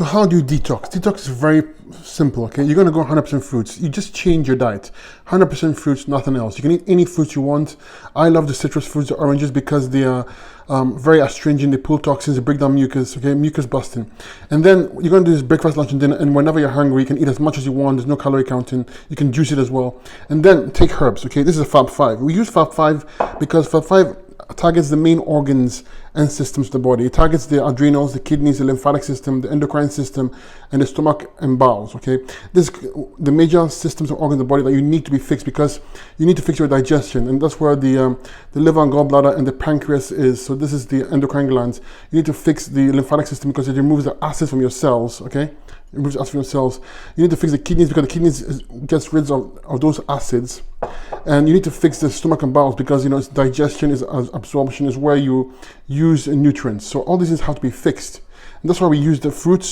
So how do you detox? Detox is very simple, okay? You're gonna go 100% fruits. You just change your diet. 100% fruits, nothing else. You can eat any fruits you want. I love the citrus fruits, the oranges, because they are very astringent. They pull toxins, they break down mucus, okay? Mucus busting. And then you're gonna do this breakfast, lunch, and dinner, and whenever you're hungry, you can eat as much as you want. There's no calorie counting. You can juice it as well. And then take herbs, okay? This is a Fab 5. We use Fab 5 because Fab 5 targets the main organs and systems of the body. It targets the adrenals, the kidneys, the lymphatic system, the endocrine system, and the stomach and bowels, okay? This the major systems and organs of the body that you need to be fixed, because you need to fix your digestion, and that's where the liver and gallbladder and the pancreas is. So this is the endocrine glands. You need to fix the lymphatic system because it removes the acids from your cells, okay? It removes acids from your cells. You need to fix the kidneys because the kidneys gets rid of those acids. And you need to fix the stomach and bowels because, you know, it's digestion, is absorption, is where you use nutrients. So all these things have to be fixed. And that's why we use the fruits